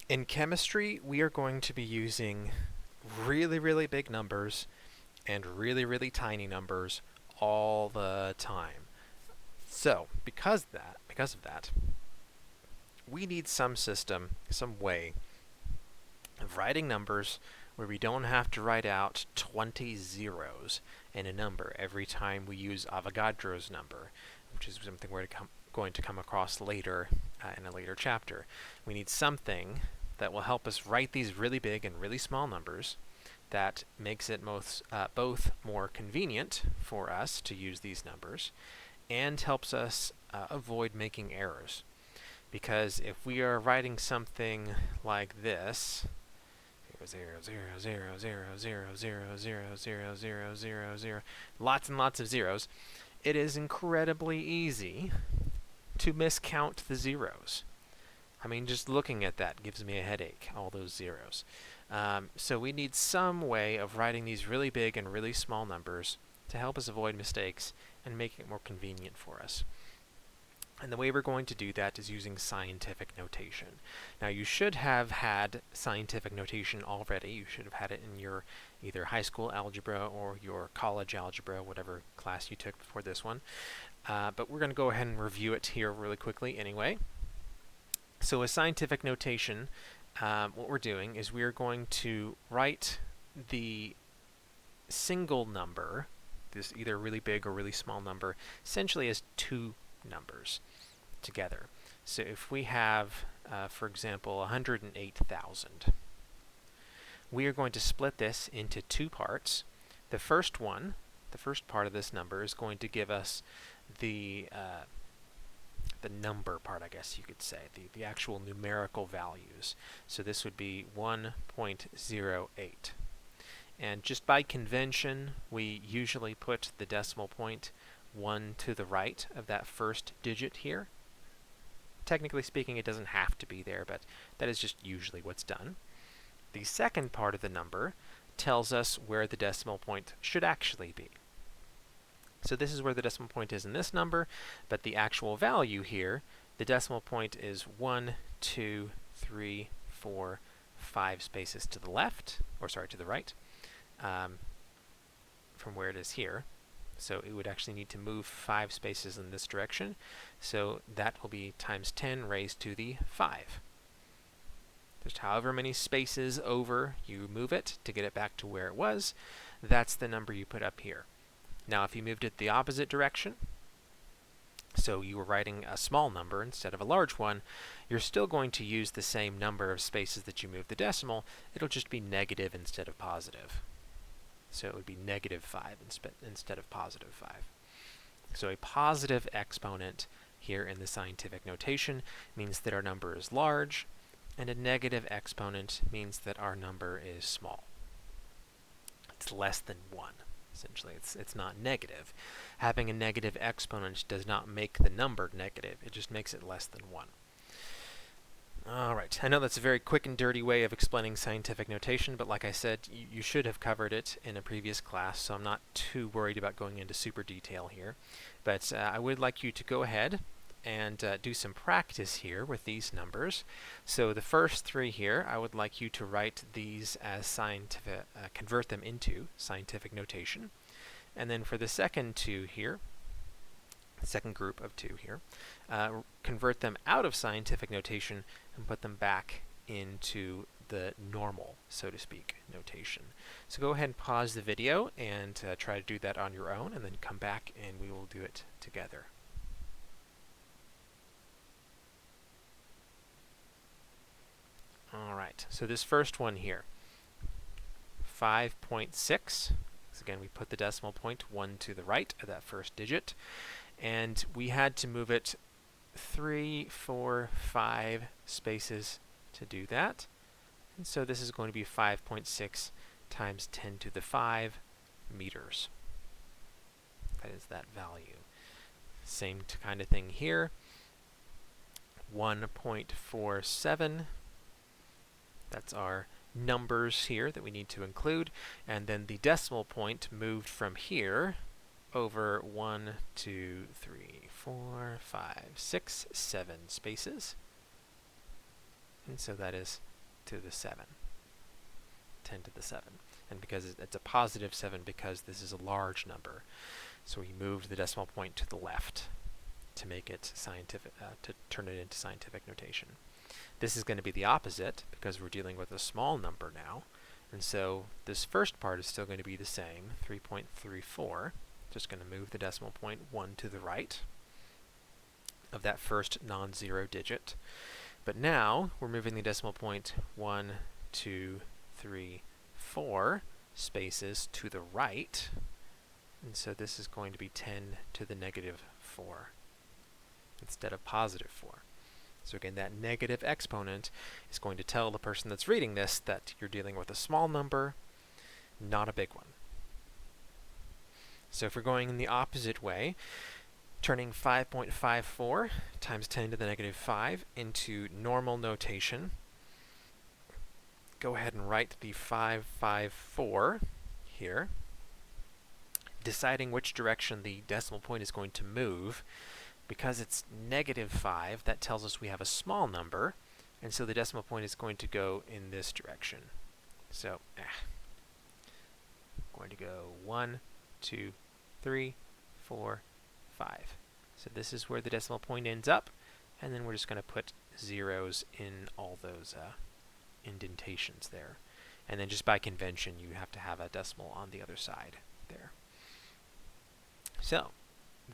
In chemistry, we are going to be using really, really big numbers and really, really tiny numbers all the time. So, because of that, we need some system, some way of writing numbers where we don't have to write out 20 zeros in a number every time we use Avogadro's number, which is something we're going to come across later in a later chapter. We need something that will help us write these really big and really small numbers that makes it both more convenient for us to use these numbers and helps us avoid making errors. Because if we are writing something like this, 0, lots and lots of zeros, it is incredibly easy to miscount the zeros. I mean, just looking at that gives me a headache, all those zeros. So we need some way of writing these really big and really small numbers to help us avoid mistakes and make it more convenient for us. And the way we're going to do that is using scientific notation. Now, you should have had scientific notation already. You should have had it in your either high school algebra or your college algebra, whatever class you took before this one. But we're going to go ahead and review it here really quickly anyway. So with scientific notation, what we're doing is we're going to write the single number, this either really big or really small number, essentially as two numbers together. So if we have, for example, 108,000, we are going to split this into two parts. The first part of this number is going to give us the number part, I guess you could say, the actual numerical values. So this would be 1.08. And just by convention, we usually put the decimal point 1 to the right of that first digit here. Technically speaking, it doesn't have to be there, but that is just usually what's done. The second part of the number tells us where the decimal point should actually be. So this is where the decimal point is in this number, but the actual value here, the decimal point is 1, 2, 3, 4, 5 spaces to the left, or sorry, to the right, from where it is here. So it would actually need to move 5 spaces in this direction. So that will be times 10 raised to the 5. Just however many spaces over you move it to get it back to where it was, that's the number you put up here. Now if you moved it the opposite direction, so you were writing a small number instead of a large one, you're still going to use the same number of spaces that you moved the decimal. It'll just be negative instead of positive. So it would be negative 5 instead of positive 5. So a positive exponent here in the scientific notation means that our number is large, and a negative exponent means that our number is small. It's less than 1. Essentially, it's not negative. Having a negative exponent does not make the number negative. It just makes it less than 1. All right, I know that's a very quick and dirty way of explaining scientific notation, but like I said, you should have covered it in a previous class, so I'm not too worried about going into super detail here. But I would like you to go ahead and do some practice here with these numbers. So the first 3 here, I would like you to write these as scientific, convert them into scientific notation. And then for the second 2 here, second group of 2 here, convert them out of scientific notation and put them back into the normal, so to speak, notation. So go ahead and pause the video and try to do that on your own, and then come back and we will do it together. Alright, so this first one here, 5.6. So again, we put the decimal point 1 to the right of that first digit, and we had to move it 3, 4, 5 spaces to do that. And so this is going to be 5.6 times 10 to the 5 meters. That is that value. Same kind of thing here. 1.47. That's our numbers here that we need to include. And then the decimal point moved from here over 1, 2, 3, 4, 5, 6, 7 spaces. And so that is to the 7. 10 to the 7. And because it's a positive 7 because this is a large number. So we moved the decimal point to the left to make it scientific, to turn it into scientific notation. This is going to be the opposite because we're dealing with a small number now. And so this first part is still going to be the same, 3.34. Just going to move the decimal point 1 to the right of that first non-zero digit. But now we're moving the decimal point 1, 2, 3, 4 spaces to the right. And so this is going to be 10 to the negative 4 instead of positive 4. So again, that negative exponent is going to tell the person that's reading this that you're dealing with a small number, not a big one. So if we're going in the opposite way, turning 5.54 times 10 to the negative 5 into normal notation, go ahead and write the 554 here, deciding which direction the decimal point is going to move. Because it's negative 5, that tells us we have a small number, and so the decimal point is going to go in this direction. So, I'm going to go 1, 2, 3, 4, 5. So this is where the decimal point ends up, and then we're just going to put zeros in all those indentations there. And then just by convention, you have to have a decimal on the other side there. So,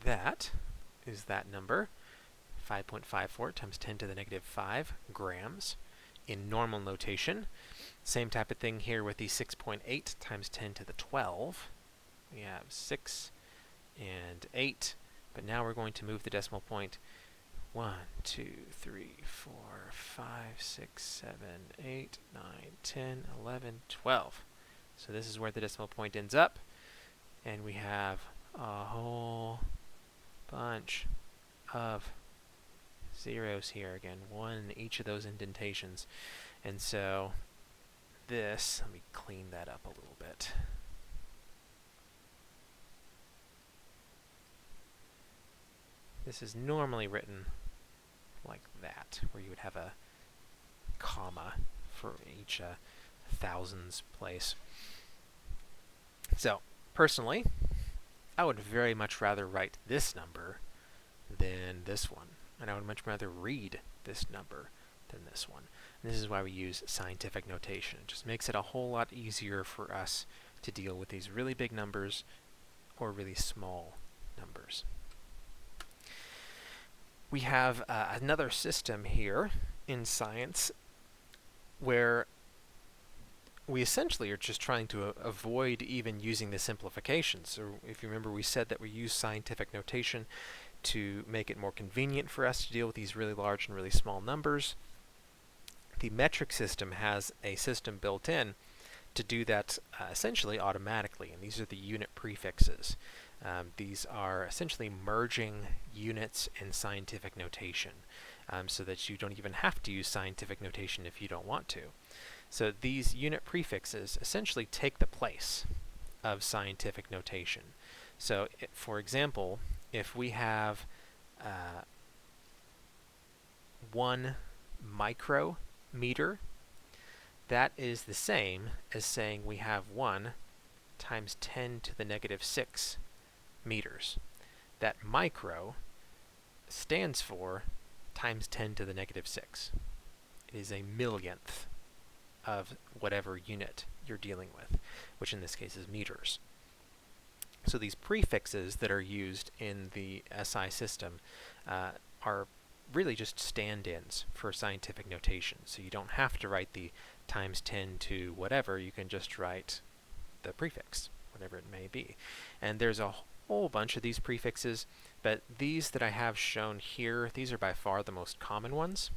that is that number, 5.54 times 10 to the negative 5 grams in normal notation. Same type of thing here with the 6.8 times 10 to the 12. We have 6 and 8, but now we're going to move the decimal point 1, 2, 3, 4, 5, 6, 7, 8, 9, 10, 11, 12. So this is where the decimal point ends up, and we have a whole bunch of zeros here. Again, 1 in each of those indentations. And so this, let me clean that up a little bit. This is normally written like that, where you would have a comma for each thousands place. So, personally, I would very much rather write this number than this one. And I would much rather read this number than this one. And this is why we use scientific notation. It just makes it a whole lot easier for us to deal with these really big numbers or really small numbers. We have another system here in science where we essentially are just trying to avoid even using the simplification. So if you remember, we said that we use scientific notation to make it more convenient for us to deal with these really large and really small numbers. The metric system has a system built in to do that essentially automatically, and these are the unit prefixes. These are essentially merging units in scientific notation, so that you don't even have to use scientific notation if you don't want to. So these unit prefixes essentially take the place of scientific notation. So, for example, if we have 1 micrometer, that is the same as saying we have 1 times 10 to the negative 6 meters. That micro stands for times 10 to the negative 6. It is a millionth of whatever unit you're dealing with, which in this case is meters. So these prefixes that are used in the SI system are really just stand-ins for scientific notation. So you don't have to write the times 10 to whatever, you can just write the prefix, whatever it may be. And there's a whole bunch of these prefixes, but these that I have shown here, these are by far the most common ones.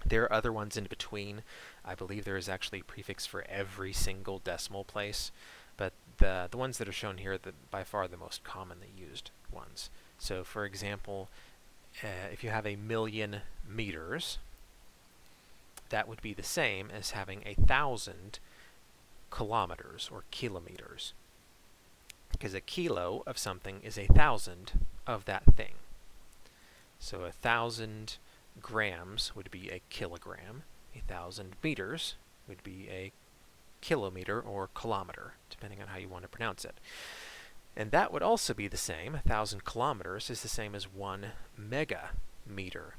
There are other ones in between. I believe there is actually a prefix for every single decimal place, but the ones that are shown here are by far the most commonly used ones. So for example, if you have 1,000,000 meters, that would be the same as having 1,000 kilometers or kilometers, because a kilo of something is 1,000 of that thing. So 1,000 grams would be a kilogram, 1,000 meters would be a kilometer or kilometer, depending on how you want to pronounce it. And that would also be the same. 1,000 kilometers is the same as 1 megameter,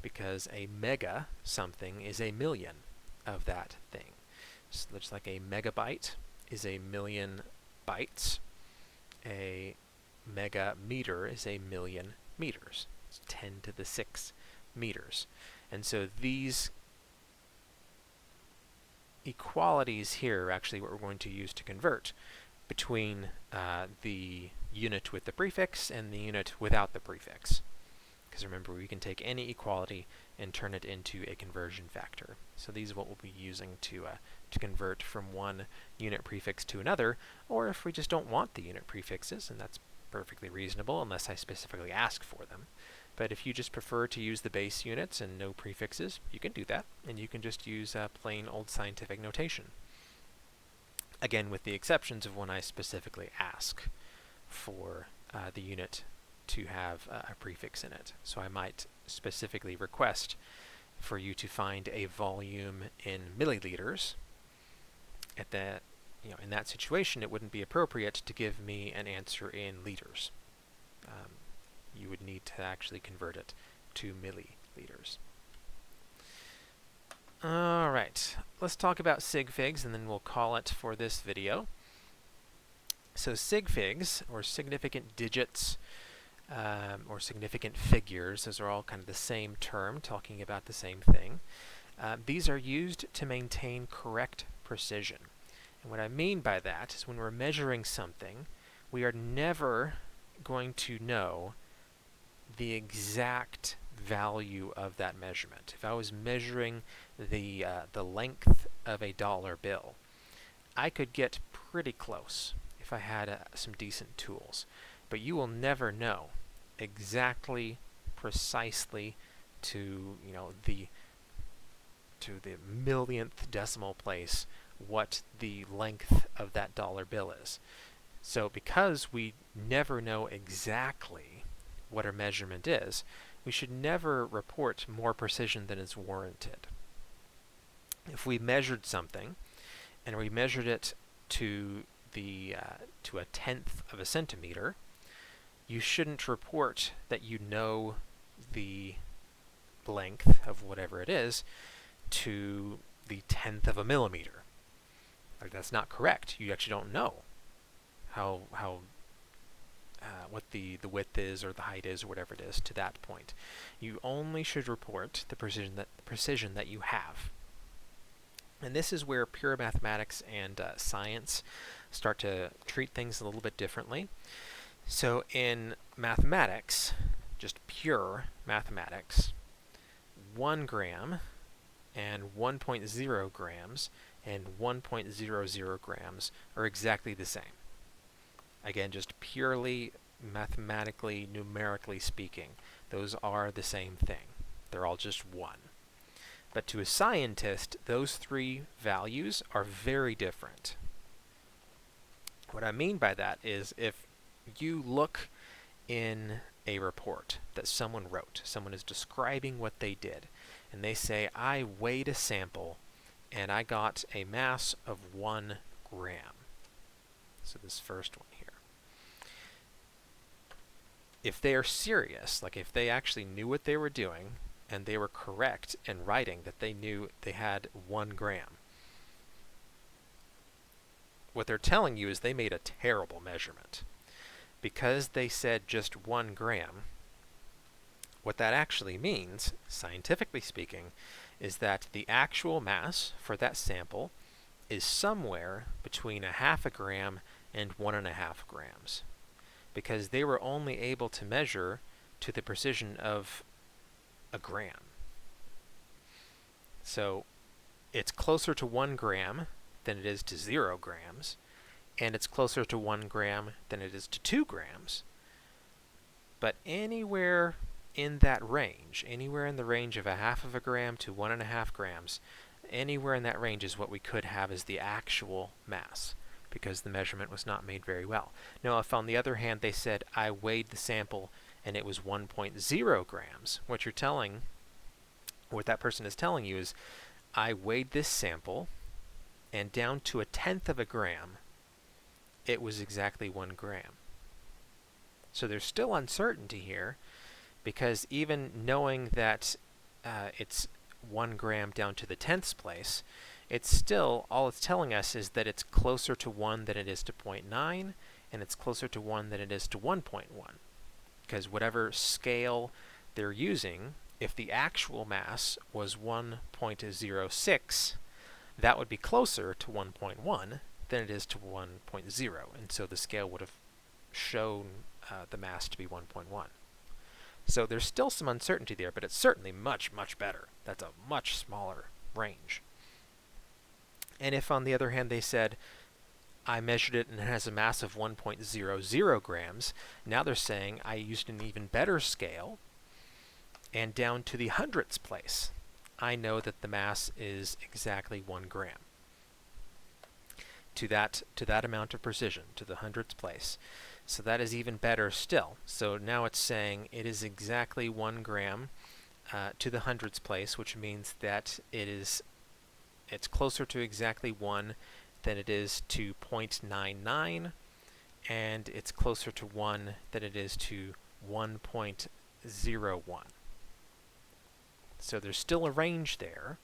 because a mega something is a million of that thing. So looks like a megabyte is a million bytes. A megameter is a million meters. It's 10 to the 6 meters. And so these equalities here are actually what we're going to use to convert between the unit with the prefix and the unit without the prefix. Because remember, we can take any equality and turn it into a conversion factor. So these are what we'll be using to convert from one unit prefix to another, or if we just don't want the unit prefixes, and that's perfectly reasonable unless I specifically ask for them. But if you just prefer to use the base units and no prefixes, you can do that, and you can just use plain old scientific notation. Again, with the exceptions of when I specifically ask for the unit to have a prefix in it. So I might specifically request for you to find a volume in milliliters. At that, in that situation, it wouldn't be appropriate to give me an answer in liters. You would need to actually convert it to milliliters. All right, let's talk about Sigfigs, and then we'll call it for this video. So Sigfigs, or significant digits, or significant figures, those are all kind of the same term, talking about the same thing. These are used to maintain correct precision. And what I mean by that is when we're measuring something, we are never going to know the exact value of that measurement. If I was measuring the length of a dollar bill, I could get pretty close if I had some decent tools. But you will never know exactly, precisely to the millionth decimal place what the length of that dollar bill is. So because we never know exactly what our measurement is, we should never report more precision than is warranted. If we measured something and we measured it to a tenth of a centimeter, you shouldn't report that you know the length of whatever it is to the tenth of a millimeter. Like, that's not correct. You actually don't know what the width is or the height is or whatever it is to that point. You only should report the precision that you have. And this is where pure mathematics and science start to treat things a little bit differently. So in mathematics, just pure mathematics, 1 gram and 1.0 grams and 1.00 grams are exactly the same. Again, just purely mathematically, numerically speaking, those are the same thing. They're all just 1. But to a scientist, those 3 values are very different. What I mean by that is if you look in a report that someone wrote, someone is describing what they did, and they say, I weighed a sample and I got a mass of 1 gram. So this first one here. If they are serious, like if they actually knew what they were doing and they were correct in writing that they knew they had 1 gram, what they're telling you is they made a terrible measurement. Because they said just 1 gram, what that actually means, scientifically speaking, is that the actual mass for that sample is somewhere between 0.5 gram and 1.5 grams. Because they were only able to measure to the precision of a gram. So it's closer to 1 gram than it is to 0 grams, and it's closer to 1 gram than it is to 2 grams. But anywhere in that range, anywhere in the range of 0.5 gram to 1.5 grams, anywhere in that range is what we could have as the actual mass, because the measurement was not made very well. Now, if on the other hand they said, I weighed the sample and it was 1.0 grams, what that person is telling you is, I weighed this sample, and down to 1/10 of a gram, it was exactly 1 gram. So there's still uncertainty here, because even knowing that it's 1 gram down to the tenths place, it's still, all it's telling us is that it's closer to 1 than it is to 0.9, and it's closer to 1 than it is to 1.1. Because whatever scale they're using, if the actual mass was 1.06, that would be closer to 1.1 than it is to 1.0, and so the scale would have shown the mass to be 1.1. So there's still some uncertainty there, but it's certainly much, much better. That's a much smaller range. And if, on the other hand, they said, I measured it and it has a mass of 1.00 grams, now they're saying I used an even better scale, and down to the hundredths place, I know that the mass is exactly 1 gram. To that amount of precision, to the hundredths place. So that is even better still. So now it's saying it is exactly 1 gram to the hundredths place, which means that it's closer to exactly 1 than it is to 0.99, and it's closer to 1 than it is to 1.01. So there's still a range there.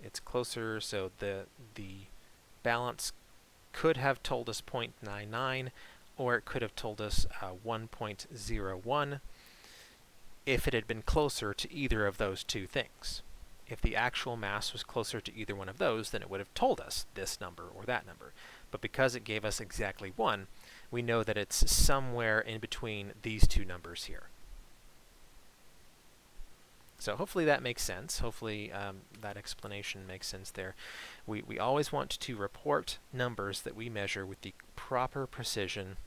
It's closer, so the balance could have told us 0.99, or it could have told us 1.01 if it had been closer to either of those two things. If the actual mass was closer to either one of those, then it would have told us this number or that number. But because it gave us exactly 1, we know that it's somewhere in between these two numbers here. So hopefully that makes sense. Hopefully that explanation makes sense there. We always want to report numbers that we measure with the proper precision,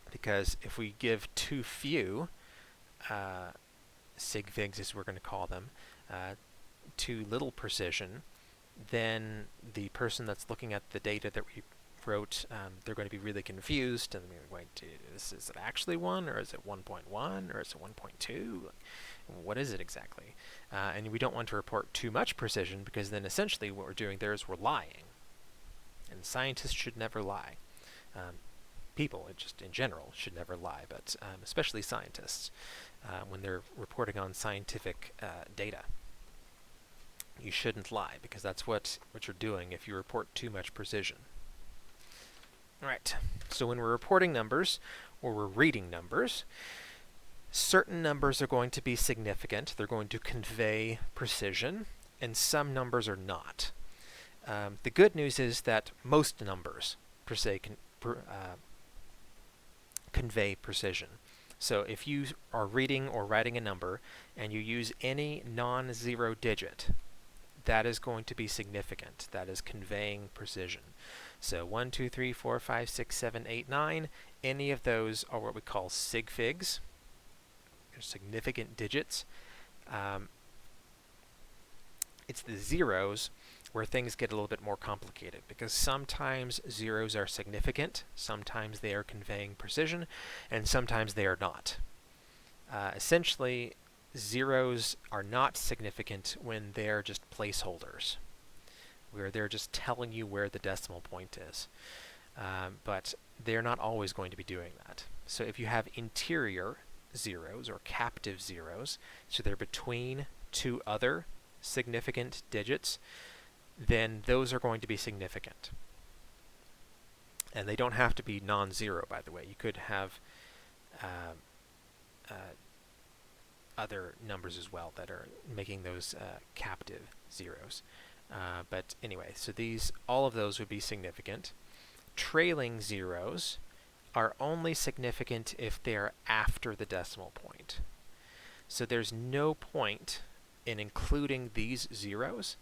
because if we give too few Sigfigs, as we're going to call them, too little precision, then the person that's looking at the data that we wrote, they're going to be really confused, and they're going to wait, is it actually 1, or is it 1.1, or is it 1.2? What is it exactly? And we don't want to report too much precision, because then essentially what we're doing there is we're lying. And scientists should never lie. People, just in general, should never lie, but especially scientists, when they're reporting on scientific data. You shouldn't lie, because that's what you're doing if you report too much precision. Alright, so when we're reporting numbers, or we're reading numbers, certain numbers are going to be significant. They're going to convey precision, and some numbers are not. The good news is that most numbers, per se, convey precision. So if you are reading or writing a number, and you use any non-zero digit, that is going to be significant. That is conveying precision. So 1, 2, 3, 4, 5, 6, 7, 8, 9, any of those are what we call Sigfigs. They're significant digits. It's the zeros where things get a little bit more complicated, because sometimes zeros are significant, sometimes they are conveying precision, and sometimes they are not. Essentially, zeros are not significant when they're just placeholders, where they're just telling you where the decimal point is. But they're not always going to be doing that. So if you have interior zeros, or captive zeros, so they're between two other significant digits, then those are going to be significant. And they don't have to be non-zero, by the way. You could have other numbers as well that are making those captive zeros. But anyway, so all of those would be significant. Trailing zeros are only significant if they're after the decimal point. So there's no point in including these zeros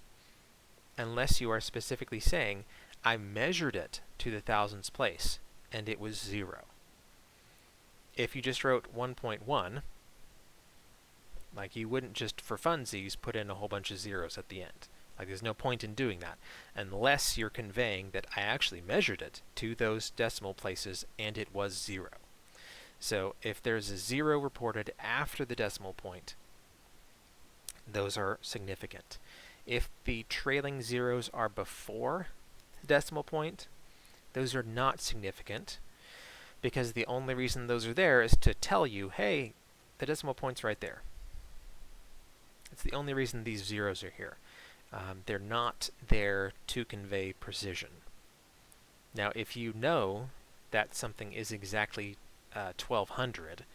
unless you are specifically saying, I measured it to the thousandths place, and it was 0. If you just wrote 1.1, like, you wouldn't just for funsies put in a whole bunch of zeros at the end. Like, there's no point in doing that unless you're conveying that I actually measured it to those decimal places and it was 0. So if there's a 0 reported after the decimal point, those are significant. If the trailing zeros are before the decimal point, those are not significant, because the only reason those are there is to tell you, hey, the decimal point's right there. It's the only reason these zeros are here. They're not there to convey precision. Now, if you know that something is exactly 1200,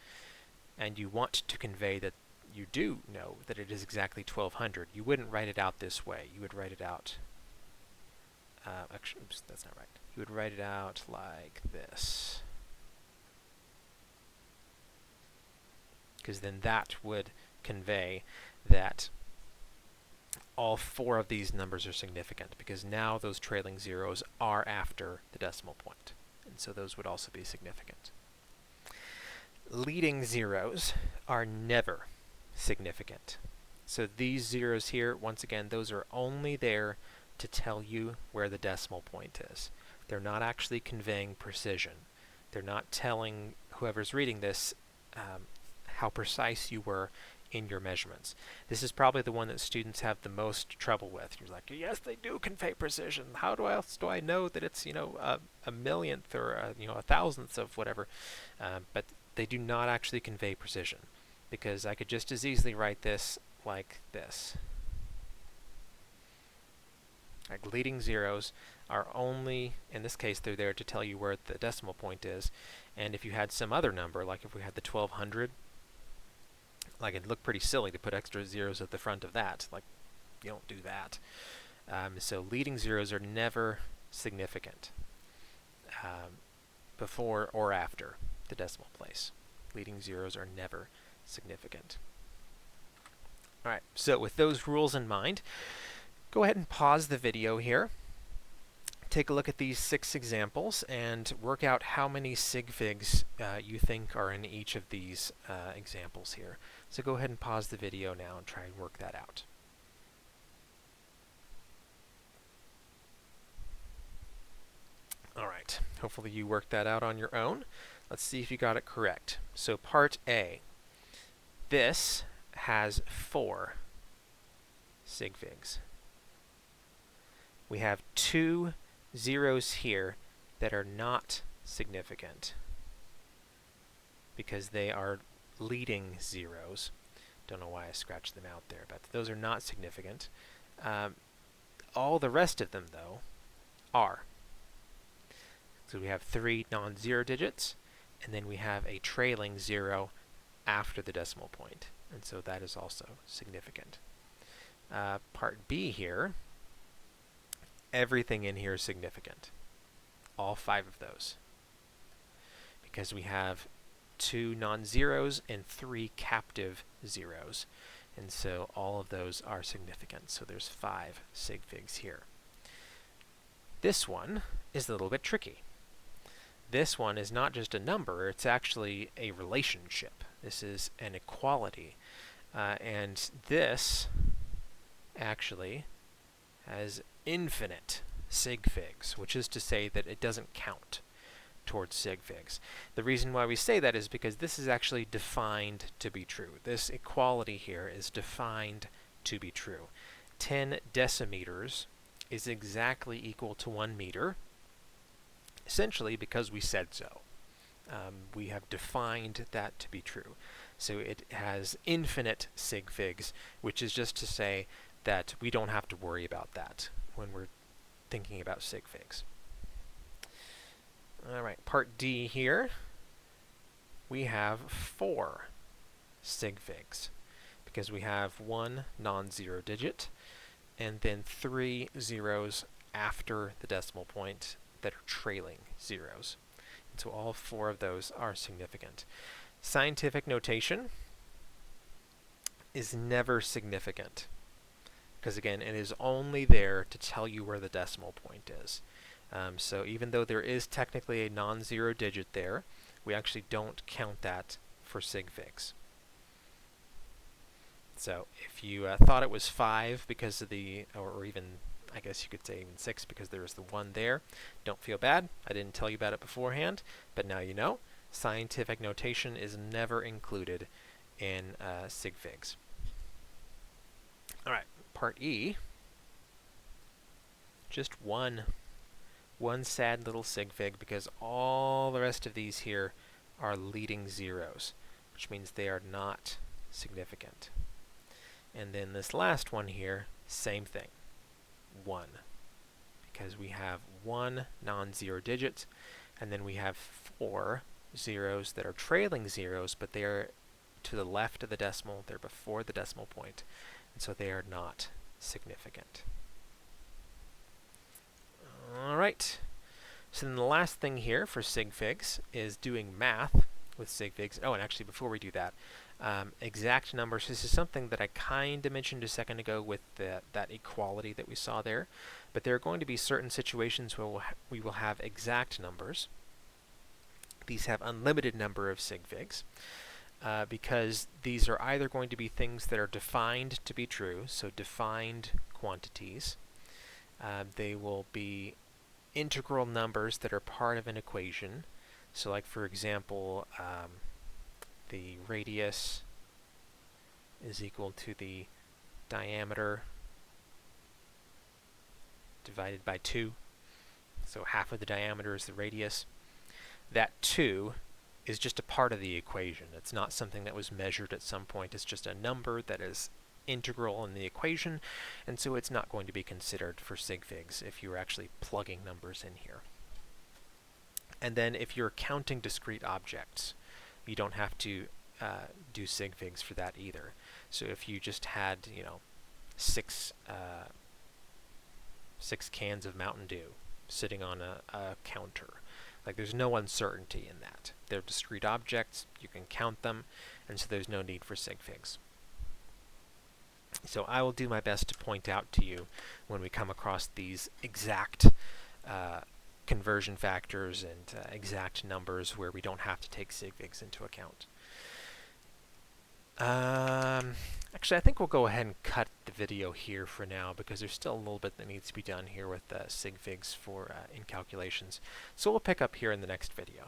and you want to convey that you do know that it is exactly 1200, you wouldn't write it out this way. You would write it out, actually, oops, that's not right. You would write it out like this. Because then that would convey that all 4 of these numbers are significant, because now those trailing zeros are after the decimal point, and so those would also be significant. Leading zeros are never significant. So these zeros here, once again, those are only there to tell you where the decimal point is. They're not actually conveying precision. They're not telling whoever's reading this how precise you were in your measurements. This is probably the one that students have the most trouble with. You're like, yes, they do convey precision. How else do I know that it's, a millionth or a thousandth of whatever? But they do not actually convey precision, because I could just as easily write this like this. Like, leading zeros are only, in this case, they're there to tell you where the decimal point is. And if you had some other number, like if we had the 1200, like, it'd look pretty silly to put extra zeros at the front of that. Like, you don't do that. So leading zeros are never significant before or after the decimal place. Leading zeros are never significant. All right, so with those rules in mind, go ahead and pause the video here. Take a look at these 6 examples and work out how many Sigfigs you think are in each of these examples here. So go ahead and pause the video now and try and work that out. All right, hopefully you worked that out on your own. Let's see if you got it correct. So part A, this has 4 Sigfigs. We have 2 zeros here that are not significant because they are leading zeros. Don't know why I scratched them out there, but those are not significant. All the rest of them, though, are. So we have 3 non-zero digits, and then we have a trailing 0 after the decimal point, and so that is also significant. Part B here, everything in here is significant. All 5 of those. Because we have 2 non-zeros and 3 captive zeros. And so all of those are significant. So there's 5 Sigfigs here. This one is a little bit tricky. This one is not just a number, it's actually a relationship. This is an equality. And this actually has infinite Sigfigs, which is to say that it doesn't count towards Sigfigs. The reason why we say that is because this is actually defined to be true. This equality here is defined to be true. 10 decimeters is exactly equal to 1 meter, essentially because we said so. We have defined that to be true. So it has infinite Sigfigs, which is just to say that we don't have to worry about that when we're thinking about Sigfigs. All right, part D here, we have 4 Sigfigs because we have 1 non-zero digit and then 3 zeros after the decimal point that are trailing zeros. And so all 4 of those are significant. Scientific notation is never significant because, again, it is only there to tell you where the decimal point is. So even though there is technically a non-zero digit there, we actually don't count that for Sigfigs. So if you thought it was 5 because of the, or even, I guess you could say even 6 because there is the 1 there, don't feel bad. I didn't tell you about it beforehand, but now you know. Scientific notation is never included in Sigfigs. Part E, just one sad little sig fig, because all the rest of these here are leading zeros, which means they are not significant. And then this last one here, same thing, 1, because we have 1 non-zero digit, and then we have 4 zeros that are trailing zeros, but they are to the left of the decimal, they're before the decimal point, and so they are not significant. Alright, so then the last thing here for sigfigs is doing math with sigfigs. Oh, and actually before we do that, exact numbers. This is something that I kind of mentioned a second ago with that equality that we saw there, but there are going to be certain situations where we will have exact numbers. These have unlimited number of sigfigs, because these are either going to be things that are defined to be true, so defined quantities. They will be integral numbers that are part of an equation. So like, for example, the radius is equal to the diameter divided by 2. So half of the diameter is the radius. That 2 is just a part of the equation. It's not something that was measured at some point. It's just a number that is integral in the equation, and so it's not going to be considered for sigfigs if you're actually plugging numbers in here. And then if you're counting discrete objects, you don't have to do sigfigs for that either. So if you just had, you know, 6 cans of Mountain Dew sitting on a counter, like, there's no uncertainty in that. They're discrete objects, you can count them, and so there's no need for sigfigs. So I will do my best to point out to you when we come across these exact conversion factors and exact numbers where we don't have to take sigfigs into account. Actually, I think we'll go ahead and cut the video here for now, because there's still a little bit that needs to be done here with sigfigs for in calculations. So we'll pick up here in the next video.